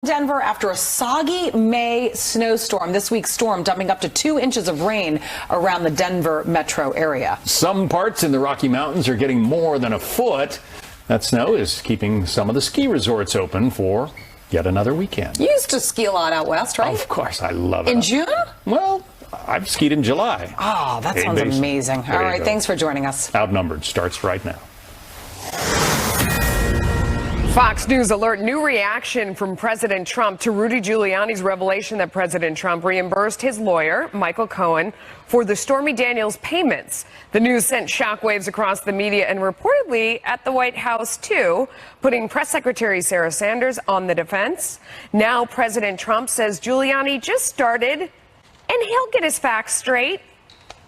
Denver after a soggy May snowstorm. This week's storm dumping up to 2 inches of rain around the Denver metro area. Some parts in the Rocky Mountains are getting more than a foot. That snow is keeping some of the ski resorts open for yet another weekend. You used to ski a lot out west, right? Of course, I love it. In June? Well, I've skied in July. Oh, that sounds amazing. All right, thanks for joining us. Outnumbered starts right now. Fox News alert, new reaction from President Trump to Rudy Giuliani's revelation that President Trump reimbursed his lawyer, Michael Cohen, for the Stormy Daniels payments. The news sent shockwaves across the media and reportedly at the White House, too, putting Press Secretary Sarah Sanders on the defense. Now President Trump says Giuliani just started and he'll get his facts straight.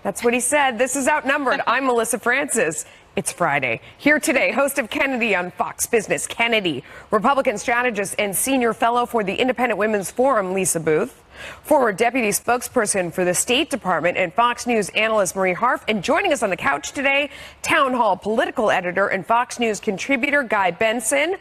That's what he said. This is Outnumbered. I'm Melissa Francis. It's Friday. Here today, host of Kennedy on Fox Business, Kennedy, Republican strategist and senior fellow for the Independent Women's Forum, Lisa Booth, former deputy spokesperson for the State Department and Fox News analyst Marie Harf, and joining us on the couch today, Town Hall political editor and Fox News contributor Guy Benson.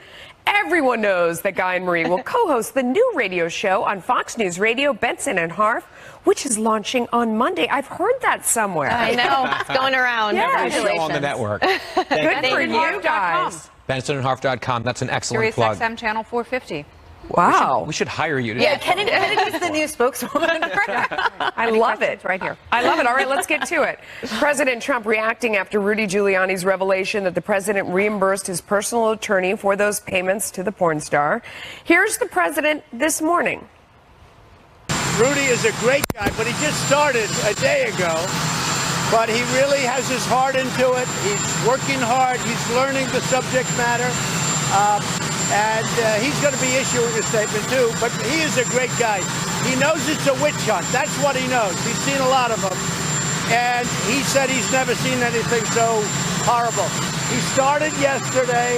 Everyone knows that Guy and Marie will co-host the new radio show on Fox News Radio, Benson and Harf, which is launching on Monday. I've heard that somewhere. I know. It's going around. Yeah. Every show on the network. Good for you guys. BensonandHarf.com. That's an excellent Sirius plug. XM channel 450. Wow. We should hire you. Yeah, Kennedy's the new spokeswoman. I love it. Right here. I love it. All right, let's get to it. President Trump reacting after Rudy Giuliani's revelation that the president reimbursed his personal attorney for those payments to the porn star. Here's the president this morning. Rudy is a great guy, but he just started a day ago. But he really has his heart into it. He's working hard. He's learning the subject matter. And he's going to be issuing a statement, too. But he is a great guy. He knows it's a witch hunt. That's what he knows. He's seen a lot of them. And he said he's never seen anything so horrible. He started yesterday.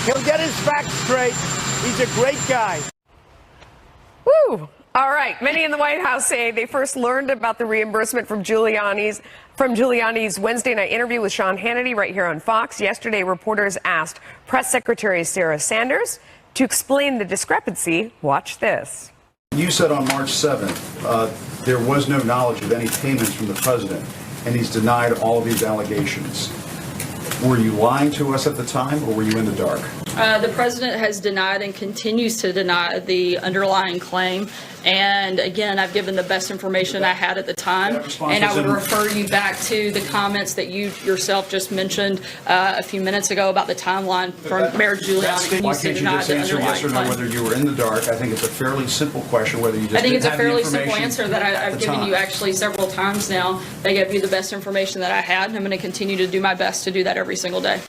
He'll get his facts straight. He's a great guy. Woo! All right. Many in the White House say they first learned about the reimbursement from Giuliani's Wednesday night interview with Sean Hannity right here on Fox. Yesterday, reporters asked Press Secretary Sarah Sanders to explain the discrepancy. Watch this. You said on March 7th there was no knowledge of any payments from the president, and he's denied all of these allegations. Were you lying to us at the time, or were you in the dark? The president has denied and continues to deny the underlying claim. And again, I've given the best information I had at the time. And I would refer you back to the comments that you yourself just mentioned a few minutes ago about the timeline from Mayor Giuliani. Why can't you just answer yes or no whether you were in the dark? I think it's a fairly simple question whether you just I think it's a didn't have the fairly simple information answer that I've given you actually several times now. I gave you the best information that I had, and I'm going to continue to do my best to do that every single day.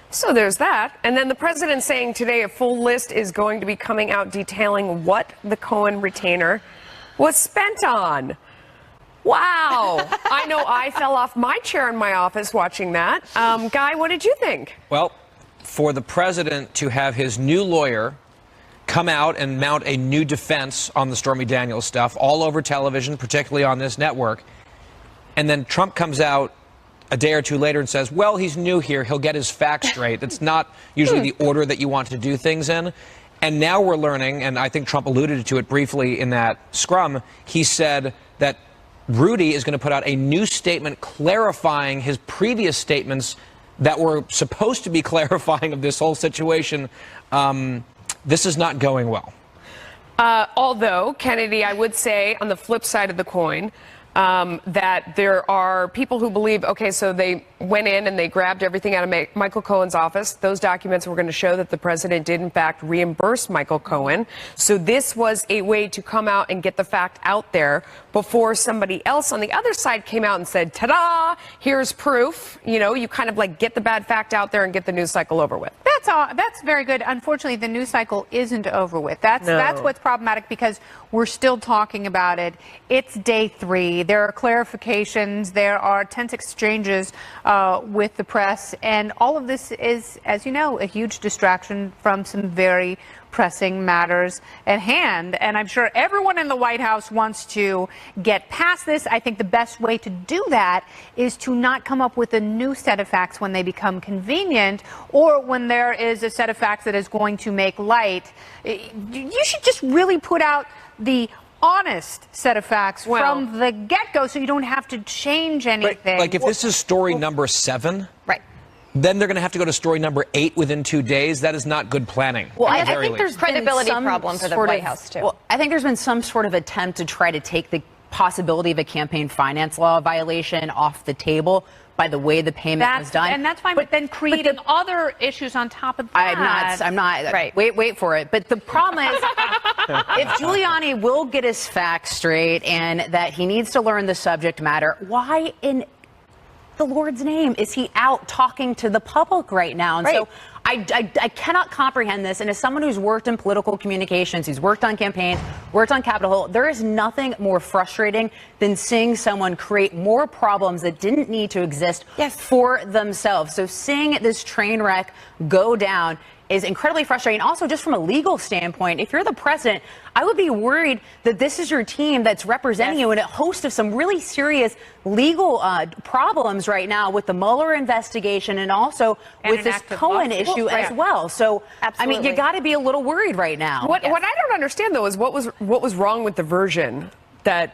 So there's that. And then the president saying today a full list is going to be coming out detailing what the Cohen retainer was spent on. Wow. I know I fell off my chair in my office watching that. Guy, what did you think? Well, for the president to have his new lawyer come out and mount a new defense on the Stormy Daniels stuff all over television, particularly on this network, and then Trump comes out a day or two later and says, well, he's new here, he'll get his facts straight. That's not usually the order that you want to do things in. And now we're learning, and I think Trump alluded to it briefly in that scrum, he said that Rudy is going to put out a new statement clarifying his previous statements that were supposed to be clarifying of this whole situation. This is not going well. Although, Kennedy, I would say on the flip side of the coin, that there are people who believe, okay, so they went in and they grabbed everything out of Michael Cohen's office. Those documents were going to show that the president did, in fact, reimburse Michael Cohen. So this was a way to come out and get the fact out there before somebody else on the other side came out and said, ta-da, here's proof. You know, you kind of like get the bad fact out there and get the news cycle over with. That's very good. Unfortunately, the news cycle isn't over with. That's what's problematic because we're still talking about it. It's day 3. There are clarifications. There are tense exchanges with the press. And all of this is, as you know, a huge distraction from some very pressing matters at hand. And I'm sure everyone in the White House wants to get past this. I think the best way to do that is to not come up with a new set of facts when they become convenient, or when there is a set of facts that is going to make light. You should just really put out the honest set of facts from the get-go, so you don't have to change anything. Like if this is story number 7, right, then they're going to have to go to story number 8 within 2 days. That is not good planning. Well, I think there's credibility problem for the White House, too. Well, I think there's been some sort of attempt to try to take the possibility of a campaign finance law violation off the table by the way the payment was done. And that's fine, but then creating other issues on top of that. I'm not. Right. Wait for it. But the problem is, if Giuliani will get his facts straight and that he needs to learn the subject matter, why in the Lord's name is he out talking to the public right now? And so I cannot comprehend this. And as someone who's worked in political communications, who's worked on campaigns, worked on Capitol Hill, there is nothing more frustrating than seeing someone create more problems that didn't need to exist for themselves. So seeing this train wreck go down is incredibly frustrating. Also, just from a legal standpoint, if you're the president, I would be worried that this is your team that's representing you in a host of some really serious legal problems right now with the Mueller investigation and also with this Cohen issue as well. So, I mean, you got to be a little worried right now. What I don't understand, though, is what was wrong with the version that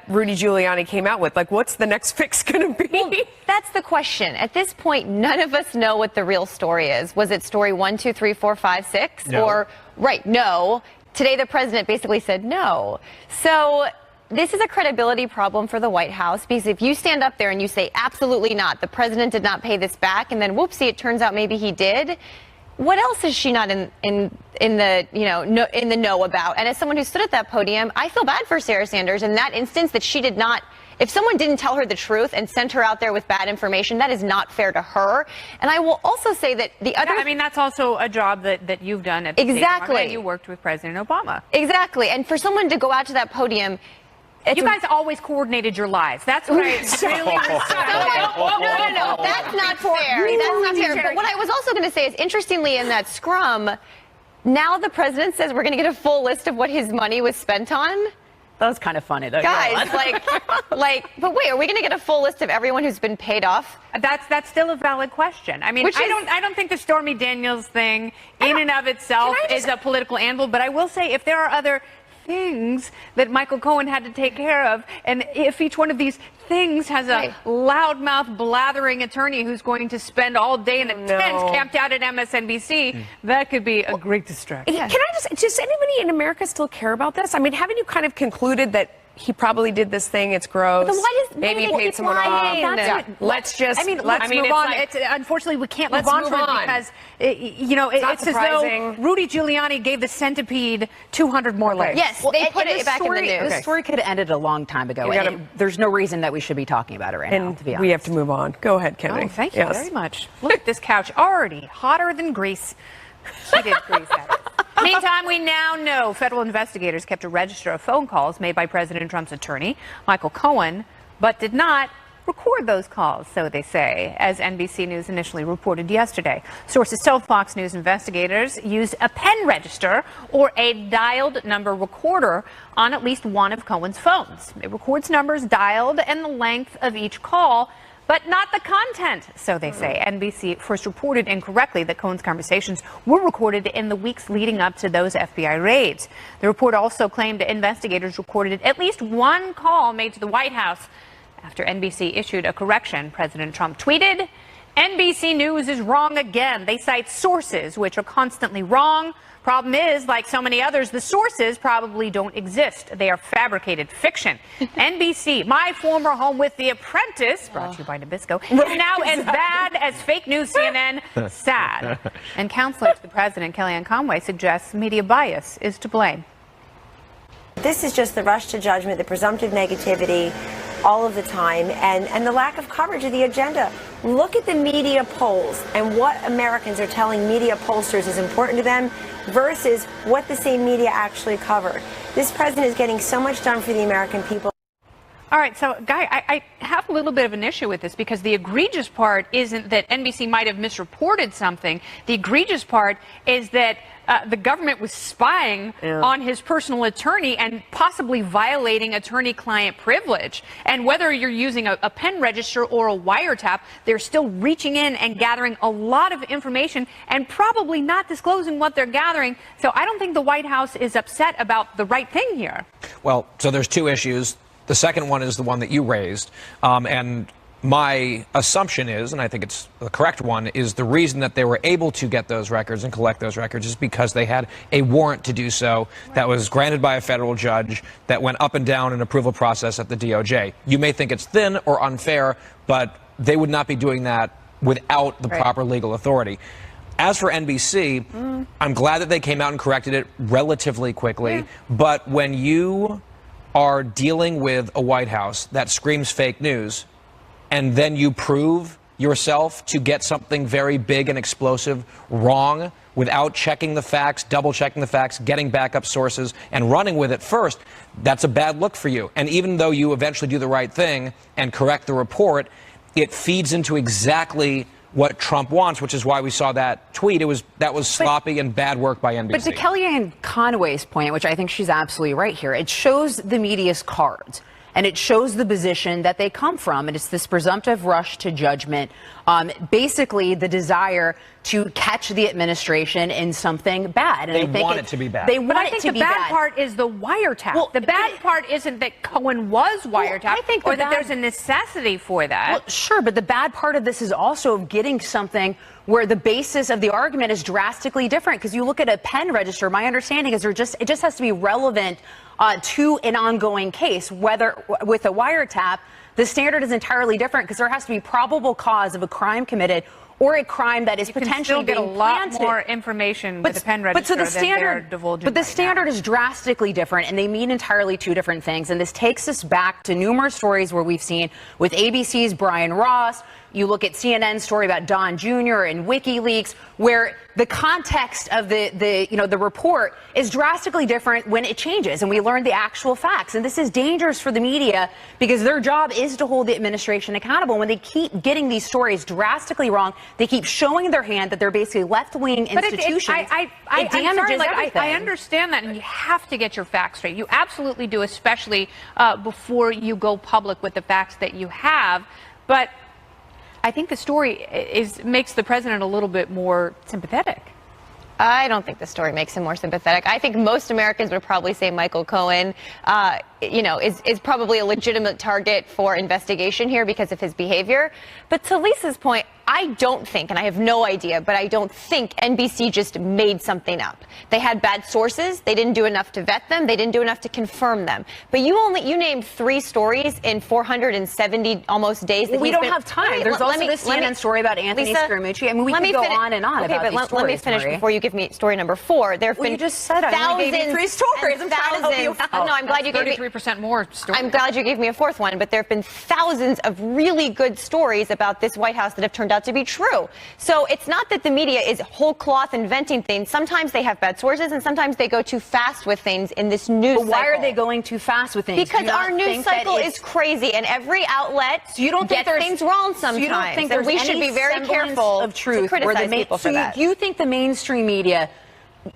Rudy Giuliani came out with. Like, what's the next fix going to be? Well, that's the question. At this point, none of us know what the real story is. Was it story 1, 2, 3, 4, 5, 6? No. Or, no. Today, the president basically said no. So this is a credibility problem for the White House, because if you stand up there and you say absolutely not, the president did not pay this back, and then whoopsie, it turns out maybe he did. What else is she not in the know about? And as someone who stood at that podium, I feel bad for Sarah Sanders in that instance, that she did not. If someone didn't tell her the truth and sent her out there with bad information, that is not fair to her. And I will also say that the other. I mean, that's also a job that you've done at the State Department. You worked with President Obama. Exactly. And for someone to go out to that podium. You guys always coordinated your lives. That's what I really No. That's not fair. That's not fair. But what I was also going to say is, interestingly, in that scrum, now the president says we're going to get a full list of what his money was spent on. That was kind of funny, though. Guys, but wait, are we going to get a full list of everyone who's been paid off? That's still a valid question. I mean, I don't think the Stormy Daniels thing in and of itself is a political anvil, but I will say, if there are other things that Michael Cohen had to take care of, and if each one of these things has a loudmouth, blathering attorney who's going to spend all day in a tent camped out at MSNBC, that could be a great distraction. Can I does anybody in America still care about this? I mean, haven't you kind of concluded that he probably did this thing, it's gross? Then why maybe he paid someone off. Let's just let's move on. Unfortunately, we can't move on from it because it's as though Rudy Giuliani gave the centipede 200 more legs. Yes, they put it back in the news. The story could have ended a long time ago. There's no reason that we should be talking about it right now, to be honest. We have to move on. Go ahead, Kennedy. Oh, thank you very much. Look at this couch, already hotter than grease. Heated grease, that is. Meantime, we now know federal investigators kept a register of phone calls made by President Trump's attorney, Michael Cohen, but did not record those calls, so they say, as NBC News initially reported yesterday. Sources tell Fox News investigators used a pen register or a dialed number recorder on at least one of Cohen's phones. It records numbers dialed and the length of each call, but not the content, so they say. NBC first reported incorrectly that Cohen's conversations were recorded in the weeks leading up to those FBI raids. The report also claimed investigators recorded at least one call made to the White House. After NBC issued a correction, President Trump tweeted, "NBC News is wrong again. They cite sources, which are constantly wrong. Problem is, like so many others, the sources probably don't exist. They are fabricated fiction." NBC, my former home with The Apprentice, brought to you by Nabisco, is now as bad as fake news CNN. Sad. And counselor to the president, Kellyanne Conway, suggests media bias is to blame. This is just the rush to judgment, the presumptive negativity all of the time, and the lack of coverage of the agenda. Look at the media polls and what Americans are telling media pollsters is important to them versus what the same media actually covered. This president is getting so much done for the American people. All right, so, Guy, I have a little bit of an issue with this because the egregious part isn't that NBC might have misreported something. The egregious part is that the government was spying on his personal attorney and possibly violating attorney-client privilege. And whether you're using a pen register or a wiretap, they're still reaching in and gathering a lot of information and probably not disclosing what they're gathering. So I don't think the White House is upset about the right thing here. Well, so there's two issues. The second one is the one that you raised. And my assumption is, and I think it's the correct one, is the reason that they were able to get those records and collect those records is because they had a warrant to do so that was granted by a federal judge that went up and down an approval process at the DOJ. You may think it's thin or unfair, but they would not be doing that without the proper legal authority. As for NBC, I'm glad that they came out and corrected it relatively quickly, but when you are dealing with a White House that screams fake news, and then you prove yourself to get something very big and explosive wrong without checking the facts, double checking the facts, getting backup sources, and running with it first, that's a bad look for you. And even though you eventually do the right thing and correct the report, it feeds into exactly what Trump wants, which is why we saw that tweet. That was sloppy and bad work by NBC. But to Kellyanne Conway's point, which I think she's absolutely right here, it shows the media's cards. And it shows the position that they come from. And it's this presumptive rush to judgment, basically the desire to catch the administration in something bad. And they want it to be bad. They want but I it think to the be bad bad. part is the wiretap. Well, the bad part isn't that Cohen was wiretapped, I think or that there's a necessity for that. Well, sure, but the bad part of this is also getting something where the basis of the argument is drastically different. Because you look at a pen register, my understanding is it just has to be relevant to an ongoing case. Whether with a wiretap, the standard is entirely different because there has to be probable cause of a crime committed or a crime that is potentially get a being lot planted. more information with the pen register but so the than they're divulging. But the right standard now. is drastically different, and they mean entirely two different things. And this takes us back to numerous stories where we've seen with ABC's Brian Ross. You look at CNN's story about Don Jr. and WikiLeaks, where the context of the report is drastically different when it changes, and we learn the actual facts. And this is dangerous for the media because their job is to hold the administration accountable. When they keep getting these stories drastically wrong, they keep showing their hand that they're basically left-wing institutions. It damages everything. I understand that, and you have to get your facts straight. You absolutely do, especially before you go public with the facts that you have. But I think the story makes the president a little bit more sympathetic. I don't think the story makes him more sympathetic. I think most Americans would probably say Michael Cohen, is probably a legitimate target for investigation here because of his behavior. But to Lisa's point, I don't think, and I have no idea, but I don't think NBC just made something up. They had bad sources. They didn't do enough to vet them. They didn't do enough to confirm them. But you named 3 stories in 470 almost days. Well, we don't have time. There's also this CNN story about Anthony Scaramucci. I mean, we could go on and on about these stories. Let me finish before you give me story number 4. There have been you just said I only gave you 3 stories. I'm trying to help you out. No, I'm glad you gave me 33% more stories. I'm glad you gave me a 4th one, but there have been thousands of really good stories about this White House that have turned out to be true. So it's not that the media is whole cloth inventing things. Sometimes they have bad sources, and sometimes they go too fast with things in this news cycle. Why are they going too fast with things? Because our news cycle is crazy, and every outlet gets things wrong sometimes. So you don't think we should be very careful of truth to criticize people for that. You think the mainstream media,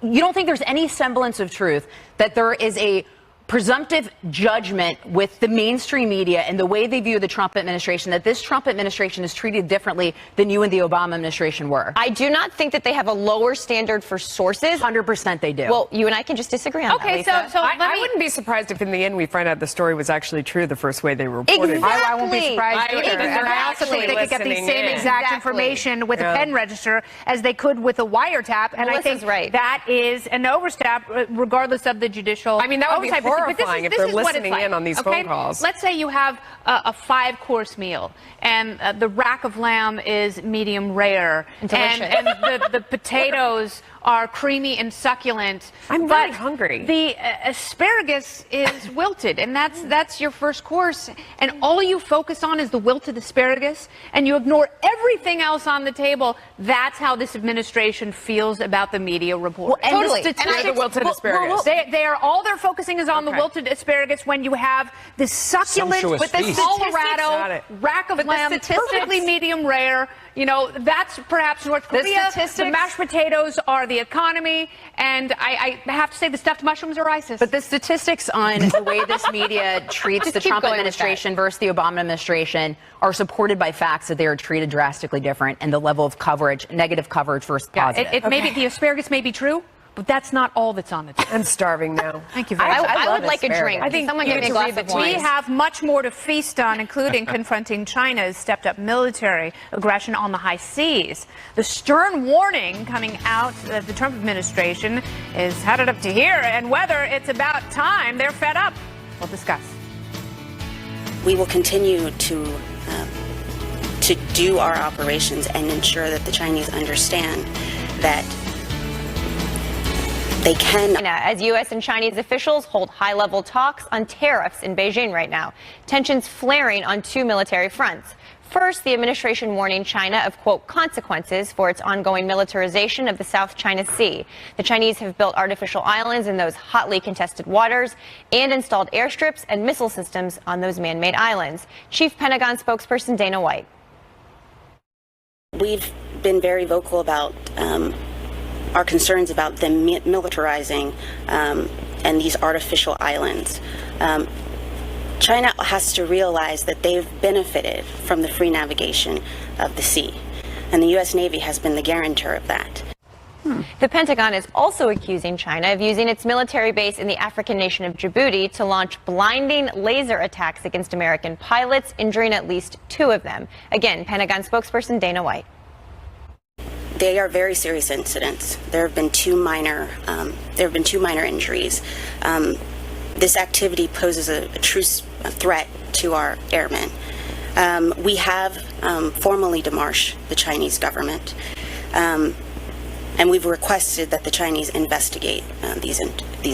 you don't think there's any semblance of truth that there is a presumptive judgment with the mainstream media and the way they view the Trump administration, that this Trump administration is treated differently than you and the Obama administration were? I do not think that they have a lower standard for sources. 100% they do. Well, you and I can just disagree on that, Lisa. So I wouldn't be surprised if in the end we find out the story was actually true the first way they reported it. Exactly. I won't be surprised either. Exactly. And I also think they could get the same exact information with a pen register as they could with a wiretap. And I think that is an overstep, regardless of the judicial. I mean, that would be horrifying if they're listening in on these phone calls. Let's say you have a 5-course meal, and the rack of lamb is medium rare, Delicious. and the potatoes are creamy and succulent. I'm very hungry. The asparagus is wilted, and that's your first course. And all you focus on is the wilted asparagus, and you ignore everything else on the table. That's how this administration feels about the media report. Well, Totally. The wilted asparagus. They are all they're focusing is on the wilted asparagus when you have this succulent Sumptuous with the feast. Colorado rack of lamb, perfectly medium rare. You know, that's perhaps North Korea. The mashed potatoes are the economy, and I have to say the stuffed mushrooms are ISIS. But the statistics on the way this media treats the Trump administration versus the Obama administration are supported by facts that they are treated drastically different, and the level of coverage, negative coverage versus positive. It may be, the asparagus may be true, but that's not all that's on the table. I'm starving now. Thank you very much. I would like a drink. I think Someone you give me a need to glass read the of wine. We have much more to feast on, including confronting China's stepped-up military aggression on the high seas. The stern warning coming out of the Trump administration is headed up to here, and whether it's about time they're fed up, we'll discuss. We will continue to do our operations and ensure that the Chinese understand that they can. As U.S. and Chinese officials hold high-level talks on tariffs in Beijing right now, tensions flaring on two military fronts. First, the administration warning China of, quote, consequences for its ongoing militarization of the South China Sea. The Chinese have built artificial islands in those hotly contested waters and installed airstrips and missile systems on those man-made islands. Chief Pentagon spokesperson Dana White. We've been very vocal about our concerns about them militarizing and these artificial islands. China has to realize that they've benefited from the free navigation of the sea, and the U.S. Navy has been the guarantor of that. The Pentagon is also accusing China of using its military base in the African nation of Djibouti to launch blinding laser attacks against American pilots, injuring at least 2 of them. Again, Pentagon spokesperson Dana White. They are very serious incidents. There have been 2 minor injuries. This activity poses a true threat to our airmen. We have formally demarched the Chinese government, and we've requested that the Chinese investigate these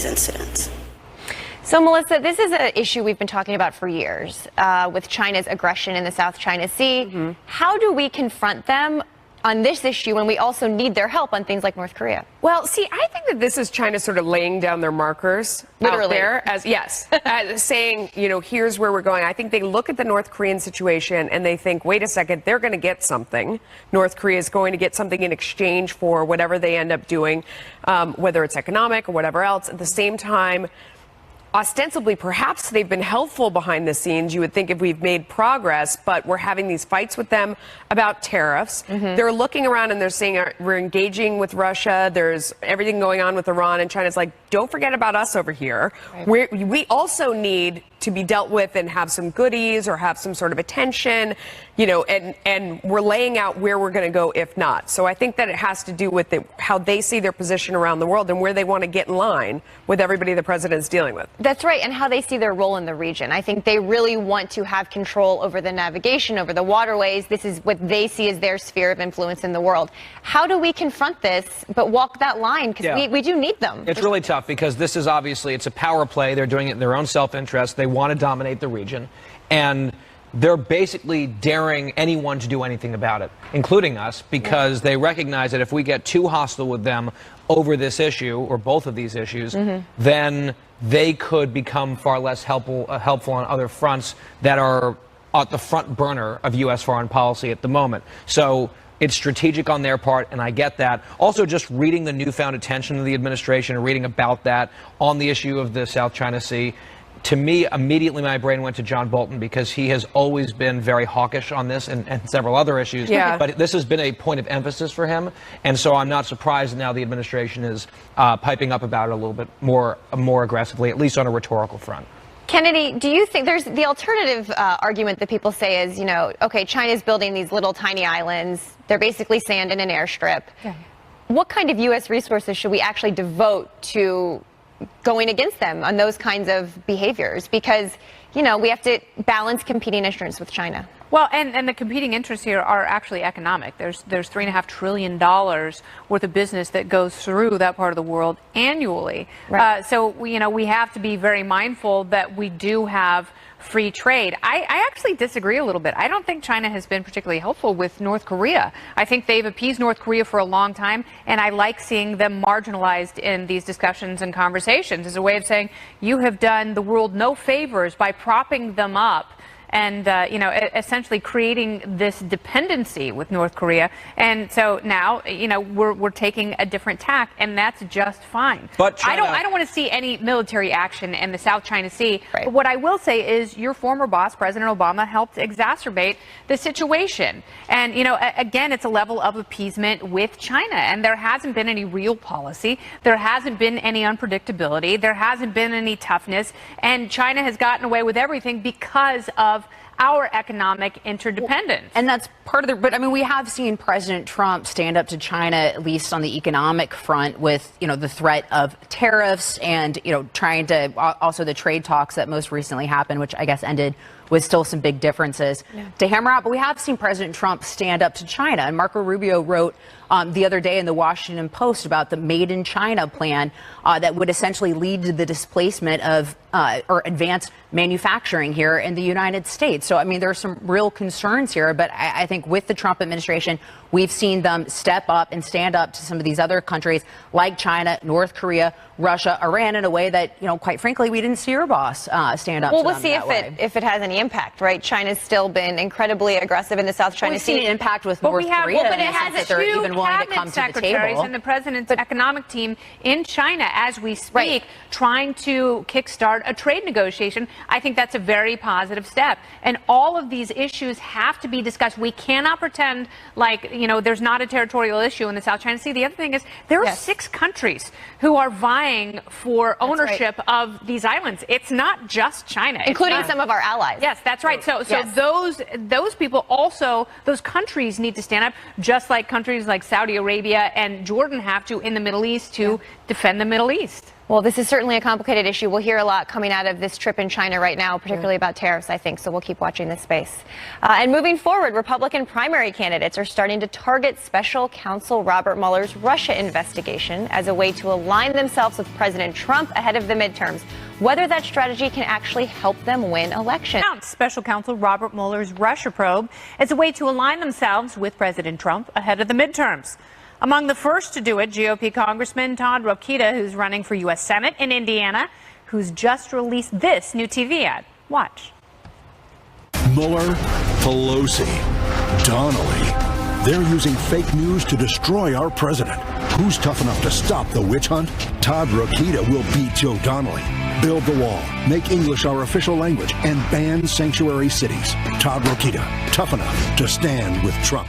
incidents. So, Melissa, this is an issue we've been talking about for years with China's aggression in the South China Sea. Mm-hmm. How do we confront them on this issue when we also need their help on things like North Korea? Well, see, I think that this is China sort of laying down their markers out there as saying, you know, here's where we're going. I think they look at the North Korean situation and they think, wait a second, they're going to get something. North Korea is going to get something in exchange for whatever they end up doing, whether it's economic or whatever else. At the same time, ostensibly, perhaps they've been helpful behind the scenes. You would think if we've made progress, but we're having these fights with them about tariffs. Mm-hmm. They're looking around and they're saying we're engaging with Russia. There's everything going on with Iran, and China's like, don't forget about us over here. Right. We also need to be dealt with and have some goodies or have some sort of attention, you know, and we're laying out where we're going to go if not. So I think that it has to do with how they see their position around the world and where they want to get in line with everybody the president's dealing with. That's right, and how they see their role in the region. I think they really want to have control over the navigation, over the waterways. This is what they see as their sphere of influence in the world. How do we confront this but walk that line? Because we do need them. It's really tough because this is obviously, it's a power play. They're doing it in their own self-interest. They want to dominate the region, and they're basically daring anyone to do anything about it, including us, because they recognize that if we get too hostile with them over this issue, or both of these issues, then they could become far less helpful on other fronts that are at the front burner of U.S. foreign policy at the moment. So it's strategic on their part, and I get that. Also, just reading the newfound attention of the administration and reading about that on the issue of the South China Sea, to me, immediately my brain went to John Bolton, because he has always been very hawkish on this and several other issues. Yeah. But this has been a point of emphasis for him. And so I'm not surprised now the administration is piping up about it a little bit more aggressively, at least on a rhetorical front. Kennedy, do you think there's the alternative argument that people say is, you know, okay, China's building these little tiny islands. They're basically sand in an airstrip. Yeah. What kind of U.S. resources should we actually devote to going against them on those kinds of behaviors? Because, you know, we have to balance competing interests with China. Well, and the competing interests here are actually economic. There's $3.5 trillion worth of business that goes through that part of the world annually. Right. So we have to be very mindful that we do have free trade. I actually disagree a little bit. I don't think China has been particularly helpful with North Korea. I think they've appeased North Korea for a long time, and I like seeing them marginalized in these discussions and conversations as a way of saying you have done the world no favors by propping them up and essentially creating this dependency with North Korea. And so now, we're taking a different tack, and that's just fine. But China... I don't want to see any military action in the South China Sea. Right. But what I will say is your former boss, President Obama, helped exacerbate the situation. And, again, it's a level of appeasement with China. And there hasn't been any real policy. There hasn't been any unpredictability. There hasn't been any toughness. And China has gotten away with everything because of our economic interdependence. And that's part of the, but I mean, we have seen President Trump stand up to China, at least on the economic front, with, the threat of tariffs and, trying to, also the trade talks that most recently happened, which I guess ended with still some big differences to hammer out. But we have seen President Trump stand up to China. And Marco Rubio wrote the other day in the Washington Post about the Made in China plan that would essentially lead to the displacement of or advanced manufacturing here in the United States. So, I mean, there are some real concerns here. But I think with the Trump administration, we've seen them step up and stand up to some of these other countries like China, North Korea, Russia, Iran in a way that, quite frankly, we didn't see your boss stand up to them. Well, we'll see if it has any impact, right? China's still been incredibly aggressive in the South China Sea. We've seen an impact with North Korea. But it has two even willing to come to the table. And the president's economic team in China as we speak, trying to kickstart a trade negotiation. I think that's a very positive step. And all of these issues have to be discussed. We cannot pretend like, there's not a territorial issue in the South China Sea. The other thing is there are 6 countries who are vying for ownership of these islands. It's not just China. Including some of our allies. Yes, that's right. So those people also, those countries need to stand up, just like countries like Saudi Arabia and Jordan have to in the Middle East to defend the Middle East. Well, this is certainly a complicated issue. We'll hear a lot coming out of this trip in China right now, particularly about tariffs, I think. So we'll keep watching this space. And moving forward, Republican primary candidates are starting to target special counsel Robert Mueller's Russia investigation as a way to align themselves with President Trump ahead of the midterms. Whether that strategy can actually help them win elections. Special counsel Robert Mueller's Russia probe as a way to align themselves with President Trump ahead of the midterms. Among the first to do it, GOP Congressman Todd Rokita, who's running for U.S. Senate in Indiana, who's just released this new TV ad. Watch. Mueller, Pelosi, Donnelly. They're using fake news to destroy our president. Who's tough enough to stop the witch hunt? Todd Rokita will beat Joe Donnelly. Build the wall, make English our official language, and ban sanctuary cities. Todd Rokita, tough enough to stand with Trump.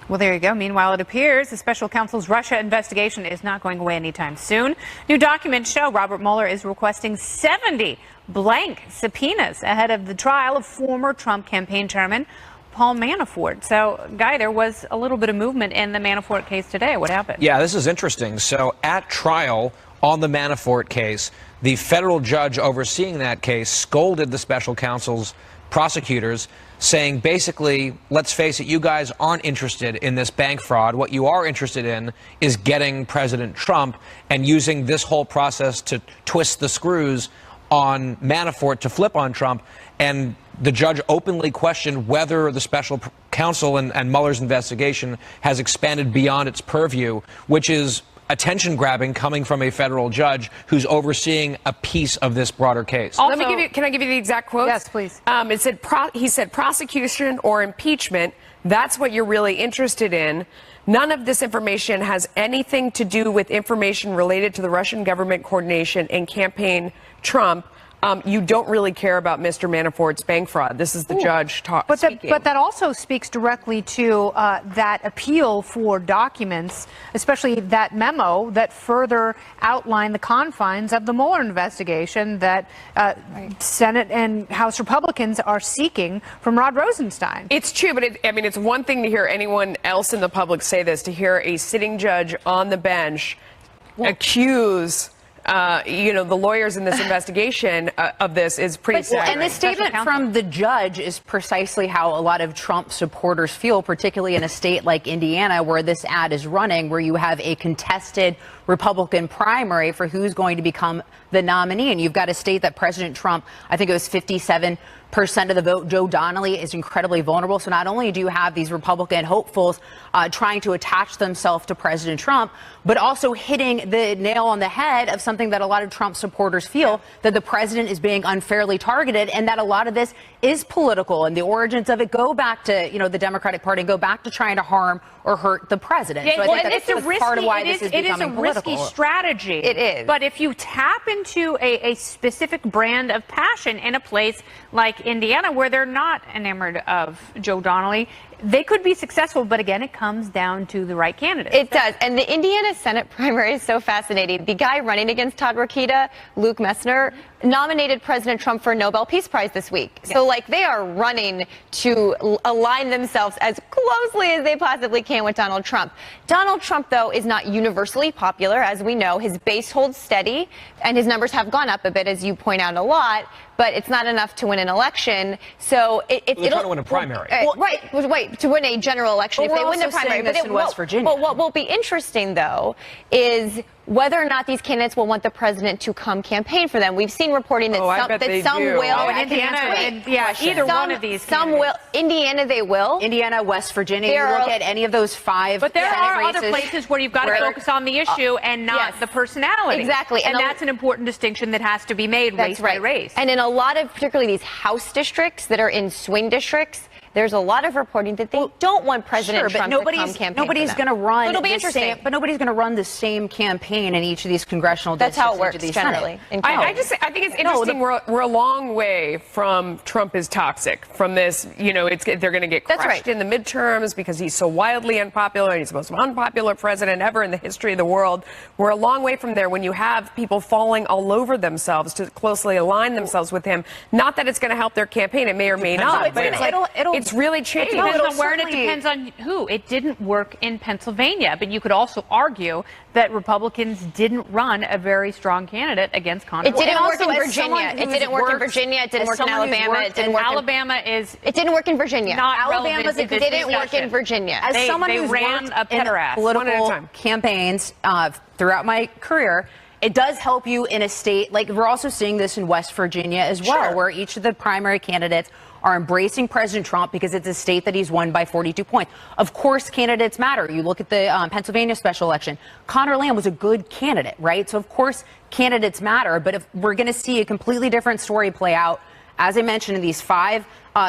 Well, there you go. Meanwhile, it appears the special counsel's Russia investigation is not going away anytime soon. New documents show Robert Mueller is requesting 70 blank subpoenas ahead of the trial of former Trump campaign chairman Paul Manafort. So, Guy, there was a little bit of movement in the Manafort case today. What happened? Yeah, this is interesting. So, at trial on the Manafort case, the federal judge overseeing that case scolded the special counsel's prosecutors, saying basically, let's face it, you guys aren't interested in this bank fraud. What you are interested in is getting President Trump and using this whole process to twist the screws on Manafort to flip on Trump. And the judge openly questioned whether the special counsel and Mueller's investigation has expanded beyond its purview, which is attention grabbing coming from a federal judge who's overseeing a piece of this broader case. Also, can I give you the exact quote? Yes, please. He said prosecution or impeachment, that's what you're really interested in. None of this information has anything to do with information related to the Russian government coordination and campaign Trump. You don't really care about Mr. Manafort's bank fraud. This is the judge speaking. But that also speaks directly to that appeal for documents, especially that memo that further outlined the confines of the Mueller investigation that Senate and House Republicans are seeking from Rod Rosenstein. It's true, but it's one thing to hear anyone else in the public say this, to hear a sitting judge on the bench accuse the lawyers in this investigation of this is pretty staggering. And the statement from the judge is precisely how a lot of Trump supporters feel, particularly in a state like Indiana, where this ad is running, where you have a contested Republican primary for who's going to become the nominee. And you've got a state that President Trump, I think it was 57% of the vote. Joe Donnelly is incredibly vulnerable. So not only do you have these Republican hopefuls trying to attach themselves to President Trump, but also hitting the nail on the head of something that a lot of Trump supporters feel, that the president is being unfairly targeted, and that a lot of this is political, and the origins of it go back to, the Democratic Party, go back to trying to harm or hurt the president. Yeah, so I think that's part of why this is becoming political. It is a risky strategy. It is. But if you tap into a specific brand of passion in a place like Indiana, where they're not enamored of Joe Donnelly, they could be successful, but again, it comes down to the right candidate. It does. And the Indiana Senate primary is so fascinating. The guy running against Todd Rokita, Luke Messner, nominated President Trump for a Nobel Peace Prize this week. Yes. So, they are running to align themselves as closely as they possibly can with Donald Trump. Donald Trump, though, is not universally popular. As we know, his base holds steady, and his numbers have gone up a bit, as you point out a lot, but it's not enough to win an election. So it'll trying to win a primary. Right, to win a general election. But if they win the primary. But in West Virginia. But what will be interesting, though, is whether or not these candidates will want the president to come campaign for them. We've seen reporting that some will. In Indiana, either one of these. Some will. Indiana, they will. Indiana, West Virginia. You look at any of those 5. But there are other places where you've got to focus on the issue and not the personality. Exactly. And that's an important distinction that has to be made race by race. And in a lot of, particularly these House districts that are in swing districts, there's a lot of reporting that they don't want President Trump to come campaign. Nobody's going to run. It'll be interesting. But nobody's going to run the same campaign in each of these congressional districts. That's how it works generally. I think it's interesting. We're a long way from Trump is toxic. From this, they're going to get crushed in the midterms because he's so wildly unpopular and he's the most unpopular president ever in the history of the world. We're a long way from there when you have people falling all over themselves to closely align themselves with him. Not that it's going to help their campaign. It may or may not. But it's really changed. It depends on where, and it depends on who. It didn't work in Pennsylvania, but you could also argue that Republicans didn't run a very strong candidate against Conor. It didn't work in Virginia. It didn't work in Virginia. It didn't work in Alabama. It didn't work. It didn't work in Virginia. Alabama didn't work in Virginia. As someone who's ran worked a Petterass political campaigns throughout my career, it does help you in a state we're also seeing this in West Virginia as well, where each of the primary candidates are embracing President Trump because it's a state that he's won by 42 points. Of course, candidates matter. You look at the Pennsylvania special election. Conor Lamb was a good candidate, right? So, of course, candidates matter. But if we're going to see a completely different story play out, as I mentioned, in these 5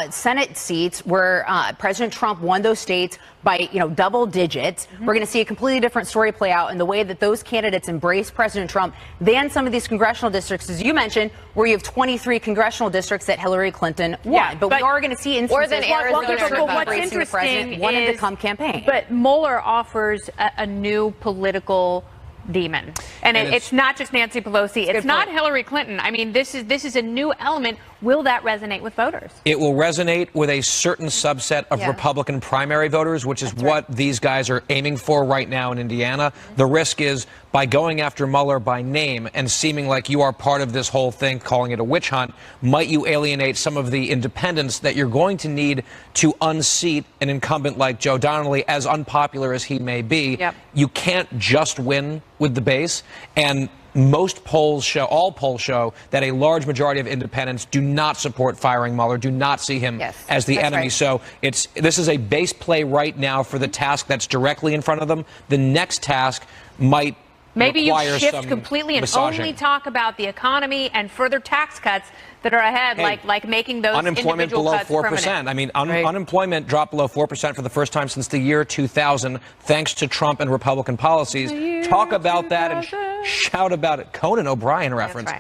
Senate seats where President Trump won those states by, double digits, we're going to see a completely different story play out in the way that those candidates embrace President Trump than some of these congressional districts, as you mentioned, where you have 23 congressional districts that Hillary Clinton won. Yeah, but we are going to see instances where what's interesting the president wanted to come campaign. But Mueller offers a new political demon, and it's not just Nancy Pelosi. It's not Hillary Clinton. I mean, this is a new element. Will that resonate with voters? It will resonate with a certain subset of Republican primary voters, which is what these guys are aiming for right now in Indiana. The risk is by going after Mueller by name and seeming like you are part of this whole thing, calling it a witch hunt, might you alienate some of the independents that you're going to need to unseat an incumbent like Joe Donnelly, as unpopular as he may be. You can't just win with the base. And most polls show, all polls show, that a large majority of independents do not support firing Mueller, do not see him as the enemy. Right. So this is a base play right now for the task that's directly in front of them. The next task might maybe you require shift some completely and massaging. only talk about the economy and further tax cuts that are ahead, like making those unemployment individual below cuts 4%. permanent. I mean, unemployment dropped below 4% for the first time since the year 2000, thanks to Trump and Republican policies. Talk about that and shout about it. Conan O'Brien reference.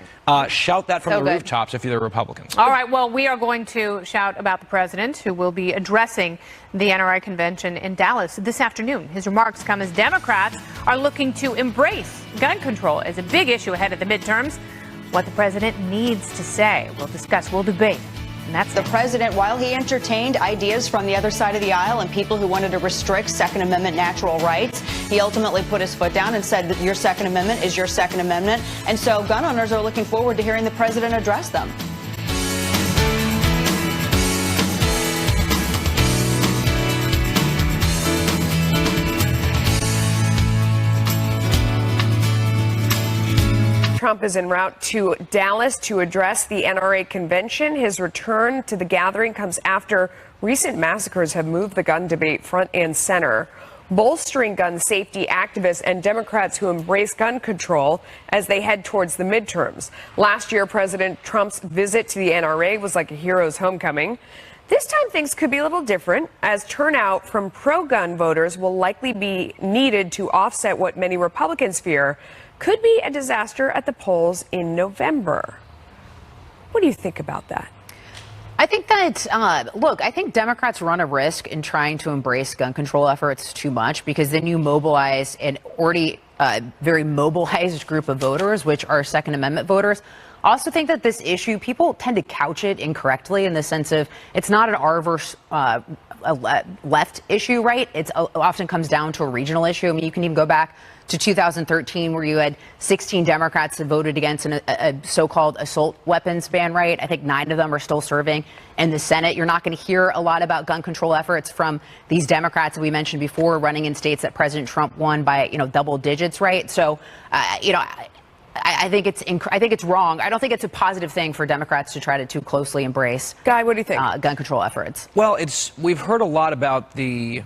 Shout that from the rooftops if you're the Republicans. All right. Well, we are going to shout about the president, who will be addressing the NRA convention in Dallas this afternoon. His remarks come as Democrats are looking to embrace gun control as a big issue ahead of the midterms. What the president needs to say. We'll discuss. We'll debate And that's the president, while he entertained ideas from the other side of the aisle and people who wanted to restrict Second Amendment natural rights, he ultimately put his foot down and said that your Second Amendment is your Second Amendment. And so gun owners are looking forward to hearing the president address them. Trump is en route to Dallas to address the NRA convention. His return to the gathering comes after recent massacres have moved the gun debate front and center, bolstering gun safety activists and Democrats who embrace gun control as they head towards the midterms. Last year, President Trump's visit to the NRA was like a hero's homecoming. This time, things could be a little different, as turnout from pro-gun voters will likely be needed to offset what many Republicans fear could be a disaster at the polls in November. What do you think about that? I think that, look, I think Democrats run a risk in trying to embrace gun control efforts too much, because then you mobilize an already very mobilized group of voters, which are Second Amendment voters. I also think that this issue, people tend to couch it incorrectly in the sense of it's not an R versus left issue, right? It often comes down to a regional issue. I mean, you can even go back to 2013, where you had 16 Democrats that voted against a so-called assault weapons ban, right? I think 9 of them are still serving in the Senate. You're not going to hear a lot about gun control efforts from these Democrats that we mentioned before, running in states that President Trump won by, double digits, right? So, I think it's wrong. I don't think it's a positive thing for Democrats to try to too closely embrace. Guy, what do you think? Gun control efforts. Well, we've heard a lot about the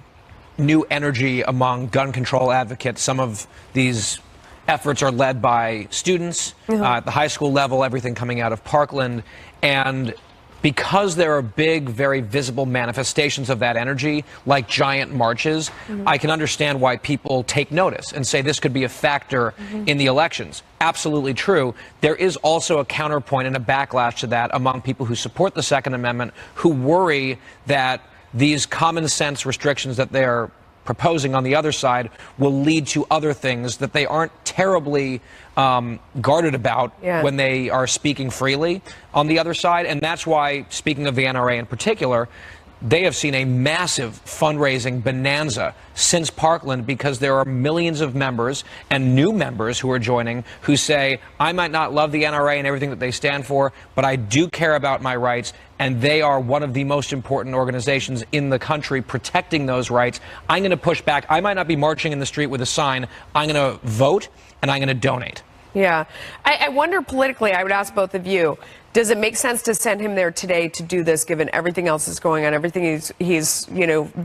new energy among gun control advocates. Some of these efforts are led by students at the high school level, everything coming out of Parkland. And because there are big, very visible manifestations of that energy, like giant marches, I can understand why people take notice and say this could be a factor in the elections. Absolutely true. There is also a counterpoint and a backlash to that among people who support the Second Amendment, who worry that these common sense restrictions that they're proposing on the other side will lead to other things that they aren't terribly guarded about when they are speaking freely on the other side. And that's why, speaking of the NRA in particular, they have seen a massive fundraising bonanza since Parkland, because there are millions of members and new members who are joining who say, I might not love the NRA and everything that they stand for, but I do care about my rights, and they are one of the most important organizations in the country protecting those rights. I'm going to push back. I might not be marching in the street with a sign. I'm going to vote, and I'm going to donate. Yeah. I wonder politically, I would ask both of you, does it make sense to send him there today to do this, given everything else that's going on, everything he's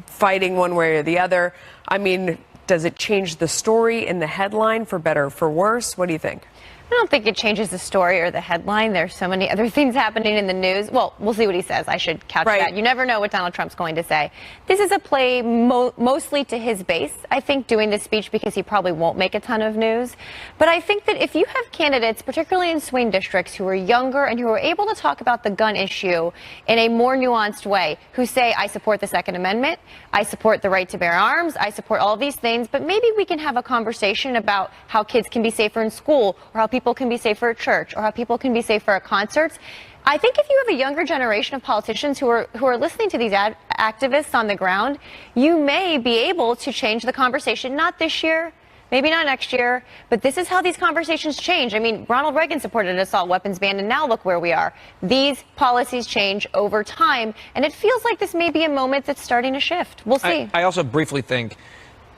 fighting one way or the other? I mean, does it change the story in the headline for better or for worse? What do you think? I don't think it changes the story or the headline. There's so many other things happening in the news. Well, we'll see what he says. I should couch that. You never know what Donald Trump's going to say. This is a play mostly to his base, I think, doing this speech, because he probably won't make a ton of news. But I think that if you have candidates, particularly in swing districts, who are younger and who are able to talk about the gun issue in a more nuanced way, who say, I support the Second Amendment, I support the right to bear arms, I support all these things, but maybe we can have a conversation about how kids can be safer in school, or how people can be safer at church, or how people can be safer at concerts. I think if you have a younger generation of politicians who are listening to these activists on the ground, you may be able to change the conversation. Not this year, maybe not next year, but this is how these conversations change. I mean, Ronald Reagan supported an assault weapons ban, and now look where we are. These policies change over time, and it feels like this may be a moment that's starting to shift. We'll see. I also briefly think,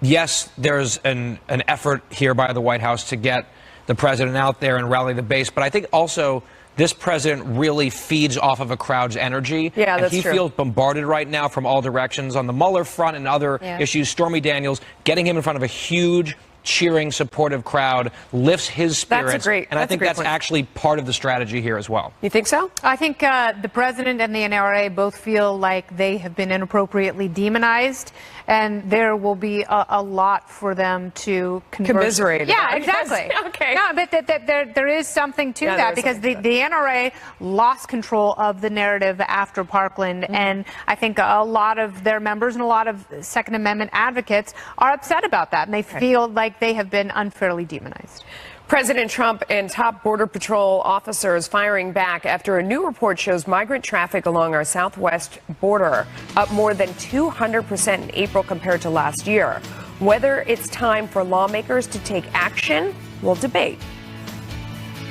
yes, there's an effort here by the White House to get the president out there and rally the base, but I think also this president really feeds off of a crowd's energy. Yeah, and that's he true. feels bombarded right now from all directions on the Mueller front and other issues. Stormy Daniels, getting him in front of a huge, cheering, supportive crowd lifts his spirits. And I think that's actually part of the strategy here as well. You think so? I think the president and the NRA both feel like they have been inappropriately demonized, and there will be a lot for them to commiserate. Yeah, exactly. Okay. No, but there is something to that, because the NRA lost control of the narrative after Parkland, and I think a lot of their members and a lot of Second Amendment advocates are upset about that, and they feel like they have been unfairly demonized. President Trump and top Border Patrol officers firing back after a new report shows migrant traffic along our southwest border up more than 200% in April compared to last year. Whether it's time for lawmakers to take action, we'll debate.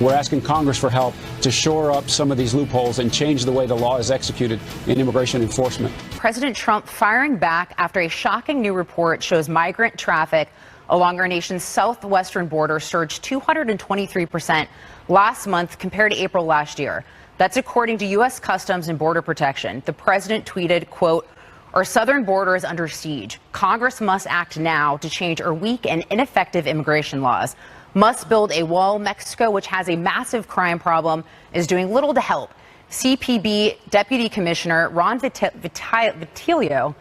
We're asking Congress for help to shore up some of these loopholes and change the way the law is executed in immigration enforcement. President Trump firing back after a shocking new report shows migrant traffic along our nation's southwestern border surged 223% last month compared to April last year. That's according to U.S. Customs and Border Protection. The president tweeted, quote, "Our southern border is under siege. Congress must act now to change our weak and ineffective immigration laws. Must build a wall. Mexico, which has a massive crime problem, is doing little to help." CPB Deputy Commissioner Ron Vitilio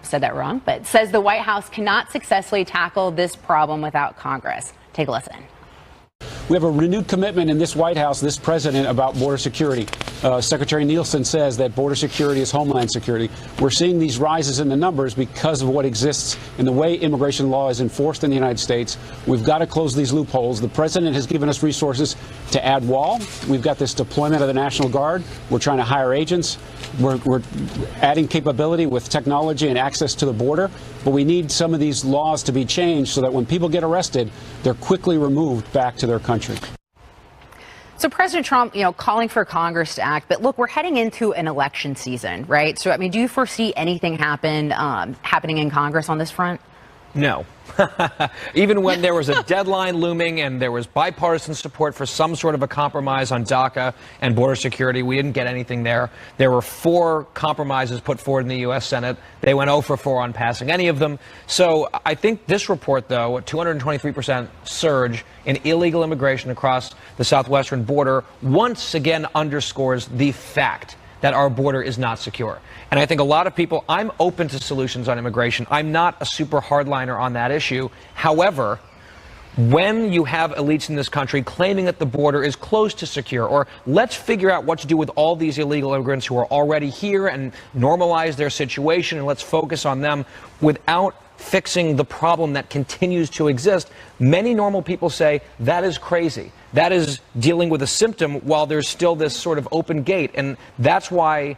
said that wrong, but says the White House cannot successfully tackle this problem without Congress. Take a listen. We have a renewed commitment in this White House, this president, about border security. Secretary Nielsen says that border security is homeland security. We're seeing these rises in the numbers because of what exists in the way immigration law is enforced in the United States. We've got to close these loopholes. The president has given us resources to add wall. We've got this deployment of the National Guard. We're trying to hire agents. We're adding capability with technology and access to the border. But we need some of these laws to be changed so that when people get arrested, they're quickly removed back to their country. So President Trump, calling for Congress to act. But look, we're heading into an election season, right? So, do you foresee anything happening in Congress on this front? No. Even when there was a deadline looming and there was bipartisan support for some sort of a compromise on DACA and border security, we didn't get anything there. There were 4 compromises put forward in the U.S. Senate. They went 0 for 4 on passing any of them. So I think this report, though, a 223% surge in illegal immigration across the southwestern border, once again underscores the fact that our border is not secure. And I think a lot of people, I'm open to solutions on immigration. I'm not a super hardliner on that issue. However, when you have elites in this country claiming that the border is close to secure, or let's figure out what to do with all these illegal immigrants who are already here and normalize their situation and let's focus on them without fixing the problem that continues to exist, many normal people say that is crazy. That is dealing with a symptom while there's still this sort of open gate. And that's why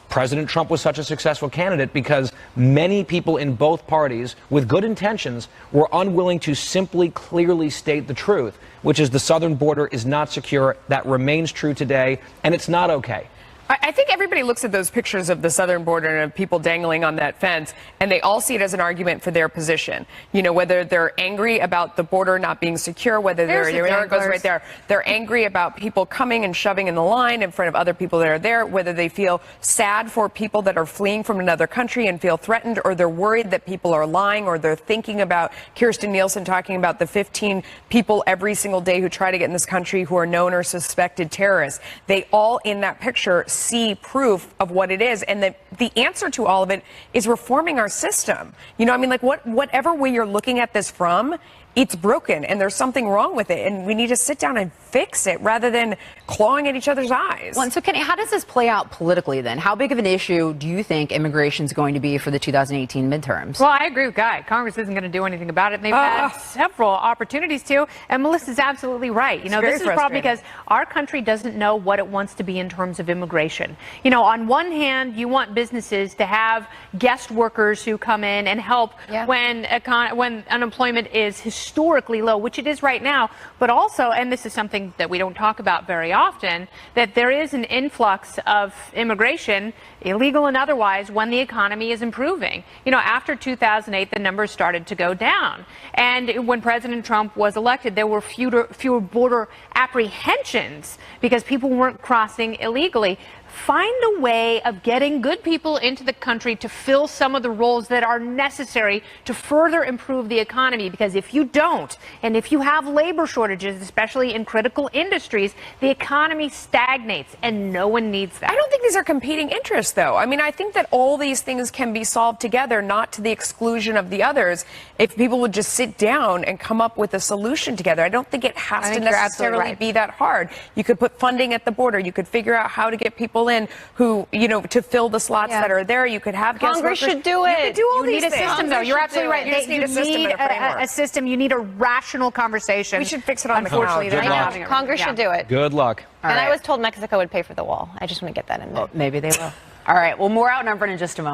President Trump was such a successful candidate, because many people in both parties with good intentions were unwilling to simply clearly state the truth, which is the southern border is not secure. That remains true today, and it's not okay. I think everybody looks at those pictures of the southern border and of people dangling on that fence, and they all see it as an argument for their position. Whether they're angry about the border not being secure, whether there it goes right there. They're angry about people coming and shoving in the line in front of other people that are there, whether they feel sad for people that are fleeing from another country and feel threatened, or they're worried that people are lying, or they're thinking about Kirstjen Nielsen talking about the 15 people every single day who try to get in this country who are known or suspected terrorists. They all in that picture see proof of what it is, and the answer to all of it is reforming our system. Whatever way you're looking at this from, it's broken and there's something wrong with it, and we need to sit down and fix it rather than clawing at each other's eyes. Well, and so Kenny, how does this play out politically then? How big of an issue do you think immigration is going to be for the 2018 midterms? Well, I agree with Guy. Congress isn't going to do anything about it, and they've had several opportunities to, and Melissa's absolutely right. This is probably because our country doesn't know what it wants to be in terms of immigration. On one hand, you want businesses to have guest workers who come in and help when unemployment is historically low, which it is right now, but also, and this is something that we don't talk about very often, that there is an influx of immigration, illegal and otherwise, when the economy is improving. After 2008, the numbers started to go down. And when President Trump was elected, there were fewer border apprehensions because people weren't crossing illegally. Find a way of getting good people into the country to fill some of the roles that are necessary to further improve the economy. Because if you don't, and if you have labor shortages, especially in critical industries, the economy stagnates, and no one needs that. I don't think these are competing interests, though. I think that all these things can be solved together, not to the exclusion of the others, if people would just sit down and come up with a solution together. I don't think it has to necessarily be that hard. You could put funding at the border. You could figure out how to get people people in who, to fill the slots that are there. You could have guest Congress workers. should do it. You could do all You these need a things. system, though. You're absolutely right. You just need a system and a framework. a system. You need a rational conversation. We should fix it on the Unfortunately, couch. they're not having it. Congress should do it. Good luck. And I was told Mexico would pay for the wall. I just want to get that in there. Maybe they will. All right. Well, more Outnumbered in just a moment.